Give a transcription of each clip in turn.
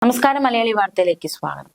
നമസ്കാരം, മലയാളി വാർത്തയിലേക്ക് സ്വാഗതം.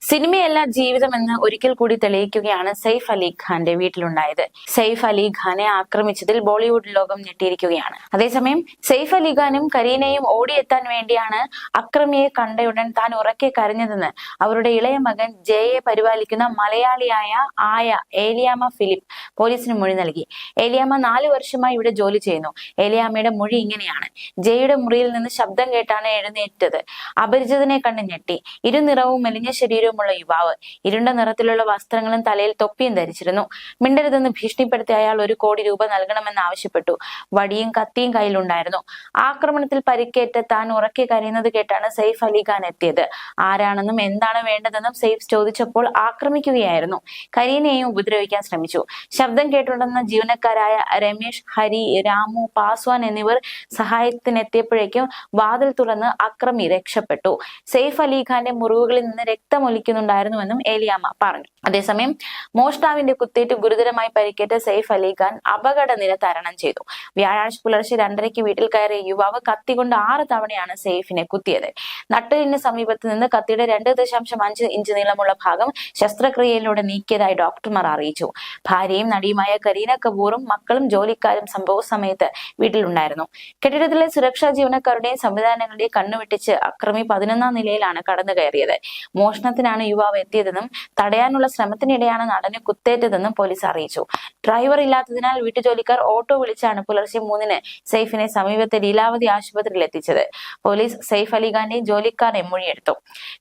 സിനിമയല്ല ജീവിതമെന്ന് ഒരിക്കൽ കൂടി തെളിയിക്കുകയാണ് സെയ്ഫ് അലി ഖാന്റെ വീട്ടിലുണ്ടായത്. സെയ്ഫ് അലി ഖാനെ ആക്രമിച്ചതിൽ ബോളിവുഡ് ലോകം ഞെട്ടിയിരിക്കുകയാണ്. അതേസമയം സെയ്ഫ് അലി ഖാനും കരീനയും ഓടിയെത്താൻ വേണ്ടിയാണ് അക്രമിയെ കണ്ടയുടൻ താൻ ഉറക്കെ കരഞ്ഞതെന്ന് അവരുടെ ഇളയ മകൻ ജയയെ പരിപാലിക്കുന്ന മലയാളിയായ ആയ ഏലിയാമ്മ ഫിലിപ്പ് പോലീസിന് മൊഴി നൽകി. ഏലിയാമ്മ 4 വർഷമായി ഇവിടെ ജോലി ചെയ്യുന്നു. ഏലിയാമ്മയുടെ മൊഴി ഇങ്ങനെയാണ്: ജയയുടെ മുറിയിൽ നിന്ന് ശബ്ദം കേട്ടാണ് എഴുന്നേറ്റത്. അപരിചിതനെ കണ്ട് ഞെട്ടി. ഇരുനിറവും മെലിഞ്ഞ ശരീരമുള്ള യുവാവ്, ഇരുണ്ട നിറത്തിലുള്ള വസ്ത്രങ്ങളും തലയിൽ തൊപ്പിയും ധരിച്ചിരുന്നു. മിണ്ടരുതെന്ന് ഭീഷണിപ്പെടുത്തി അയാൾ 1 കോടി രൂപ നൽകണമെന്ന് ആവശ്യപ്പെട്ടു. വടിയും കത്തിയും കയ്യിലുണ്ടായിരുന്നു. ആക്രമണത്തിൽ പരിക്കേറ്റ താൻ ഉറക്കെ കരയുന്നത് കേട്ടാണ് സെയ്ഫ് അലി ഖാൻ എത്തിയത്. ആരാണെന്നും എന്താണ് വേണ്ടതെന്നും സെയ്ഫ് ചോദിച്ചപ്പോൾ ആക്രമിക്കുകയായിരുന്നു. കരീനയെയും ഉപദ്രവിക്കാൻ ശ്രമിച്ചു. ശബ്ദം കേട്ടുണ്ടെന്ന ജീവനക്കാരായ രമേശ്, ഹരി, രാമു, പാസ്വാൻ എന്നിവർ സഹായത്തിനെത്തിയപ്പോഴേക്കും വാതിൽ തുറന്ന് അക്രമി രക്ഷപ്പെട്ടു. സെയ്ഫ് അലി ഖാന്റെ മുറിവുകളിൽ നിന്ന് രക്തമൊലിക്കുന്നുണ്ടായിരുന്നുവെന്നും ഏലിയാമ്മ പറഞ്ഞു. അതേസമയം മോഷ്ടാവിന്റെ കുത്തേറ്റ് ഗുരുതരമായി പരിക്കേറ്റ സെയ്ഫ് അലി ഖാൻ അപകടനില തരണം ചെയ്തു. വ്യാഴാഴ്ച പുലർച്ചെ 2:30 വീട്ടിൽ കയറിയ യുവാവ് കത്തികൊണ്ട് 6 തവണയാണ് സെയ്ഫിനെ കുത്തിയത്. നട്ടെല്ലിന് സമീപത്ത് നിന്ന് കത്തിയുടെ 2.5 ഇഞ്ച് നീളമുള്ള ഭാഗം ശസ്ത്രക്രിയയിലൂടെ നീക്കിയതായി ഡോക്ടർമാർ അറിയിച്ചു. ഭാര്യയും നടിയുമായ കരീന കപൂറും മക്കളും ജോലിക്കാരും സംഭവ സമയത്ത് വീട്ടിലുണ്ടായിരുന്നു. കെട്ടിടത്തിലെ സുരക്ഷാ ജീവനക്കാരുടെയും സംവിധാനങ്ങളുടെയും കണ്ണുവെട്ടിച്ച് അക്രമി 11ാം നിലയിലാണ് കടന്നു കയറിയത്. മോഷണത്തിനാണ് യുവാവ് എത്തിയതെന്നും തടയാനുള്ള ശ്രമത്തിനിടെയാണ് നടന് കുത്തേറ്റതെന്നും പോലീസ് അറിയിച്ചു. ഡ്രൈവർ ഇല്ലാത്തതിനാൽ വീട്ടുജോലിക്കാർ ഓട്ടോ വിളിച്ചാണ് പുലർച്ചെ 3-ന് സെയ്ഫിനെ സമീപത്തെ ലീലാവതി ആശുപത്രിയിൽ എത്തിച്ചത്. പോലീസ് സെയ്ഫ് അലി ഖാന്റെയും ജോലിക്കാരെയും മൊഴിയെടുത്തു.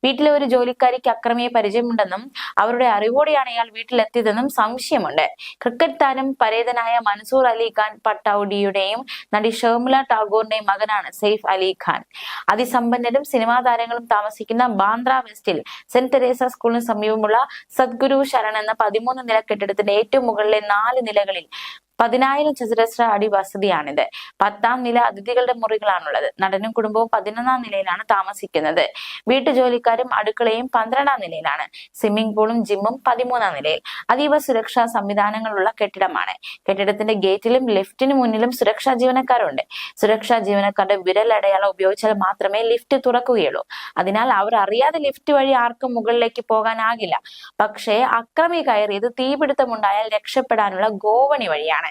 വീട്ടിലെ ഒരു ജോലിക്കാരിക്ക് അക്രമിയെ പരിചയമുണ്ടെന്നും അവരുടെ അറിവോടെയാണ് ഇയാൾ വീട്ടിലെത്തിയതെന്നും സംശയമുണ്ട്. ക്രിക്കറ്റ് താരം പരേതനായ മൻസൂർ അലി ഖാൻ പട്ടൌഡിയുടെയും നടി ഷർമിള ടാഗോറിന്റെയും മകനാണ് സെയ്ഫ് അലി ഖാൻ. അതിസമ്പന്നരും സിനിമാ താരങ്ങളും താമസിക്കുന്ന ബാന്ദ്ര വെസ്റ്റിൽ സെന്റ് തെരേസ സ്കൂളിന് സമീപമുള്ള സദ്ഗുരു ശരൺ എന്ന 13 നില കെട്ടിടത്തിന്റെ ഏറ്റവും മുകളിലെ 4 നിലകളിൽ 10,000 ചതുരശ്ര അടി വസതിയാണിത്. 10ാം നില അതിഥികളുടെ മുറികളാണുള്ളത്. നടനും കുടുംബവും 11ാം നിലയിലാണ് താമസിക്കുന്നത്. വീട്ടുജോലിക്കാരും അടുക്കളയും 12ാം നിലയിലാണ്. സ്വിമ്മിംഗ് പൂളും ജിമ്മും 13ാം നിലയിൽ. അതീവ സുരക്ഷാ സംവിധാനങ്ങളുള്ള കെട്ടിടമാണ്. കെട്ടിടത്തിന്റെ ഗേറ്റിലും ലിഫ്റ്റിന് മുന്നിലും സുരക്ഷാ ജീവനക്കാരുണ്ട്. സുരക്ഷാ ജീവനക്കാരുടെ വിരലടയാളം ഉപയോഗിച്ചാൽ മാത്രമേ ലിഫ്റ്റ് തുറക്കുകയുള്ളൂ. അതിനാൽ അവർ അറിയാതെ ലിഫ്റ്റ് വഴി ആർക്കും മുകളിലേക്ക് പോകാനാകില്ല. പക്ഷേ അക്രമി കയറിയത് തീപിടുത്തമുണ്ടായാൽ രക്ഷപ്പെടാനുള്ള ഗോവണി വഴിയാണ്.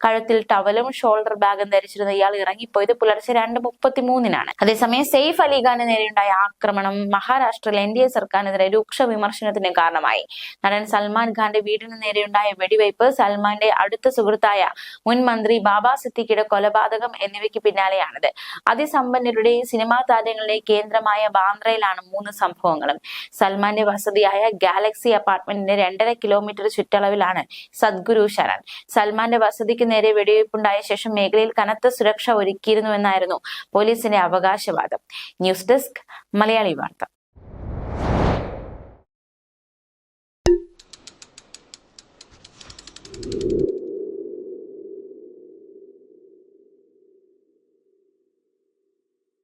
കഴുത്തിൽ ടവലും ഷോൾഡർ ബാഗും ധരിച്ചിരുന്ന ഇയാൾ ഇറങ്ങിപ്പോയത് പുലർച്ചെ 2:33-നാണ്. അതേസമയം സെയ്ഫ് അലി ഖാന് നേരെയുണ്ടായ ആക്രമണം മഹാരാഷ്ട്രയിൽ NDA സർക്കാരിനെതിരെ രൂക്ഷ വിമർശനത്തിന് കാരണമായി. നടൻ സൽമാൻ ഖാന്റെ വീടിന് നേരെയുണ്ടായ വെടിവയ്പ്, സൽമാന്റെ അടുത്ത സുഹൃത്തായ മുൻ മന്ത്രി ബാബ സിദ്ദിഖിയുടെ കൊലപാതകം എന്നിവയ്ക്ക് പിന്നാലെയാണിത്. അതിസമ്പന്നരുടെയും സിനിമാ താരങ്ങളുടെയും കേന്ദ്രമായ ബാന്ദ്രയിലാണ് 3 സംഭവങ്ങളും. സൽമാന്റെ വസതിയായ ഗാലക്സി അപ്പാർട്ട്മെന്റിന്റെ 2.5 കിലോമീറ്റർ ചുറ്റളവിലാണ് സദ്ഗുരു ശരൺ. സൽമാന്റെ വസതിക്ക് നേരെ വെടിവയ്പുണ്ടായ ശേഷം മേഖലയിൽ കനത്ത സുരക്ഷ ഒരുക്കിയിരുന്നുവെന്നായിരുന്നു പോലീസിന്റെ അവകാശവാദം. ന്യൂസ് ഡെസ്ക്, മലയാളി വാർത്ത.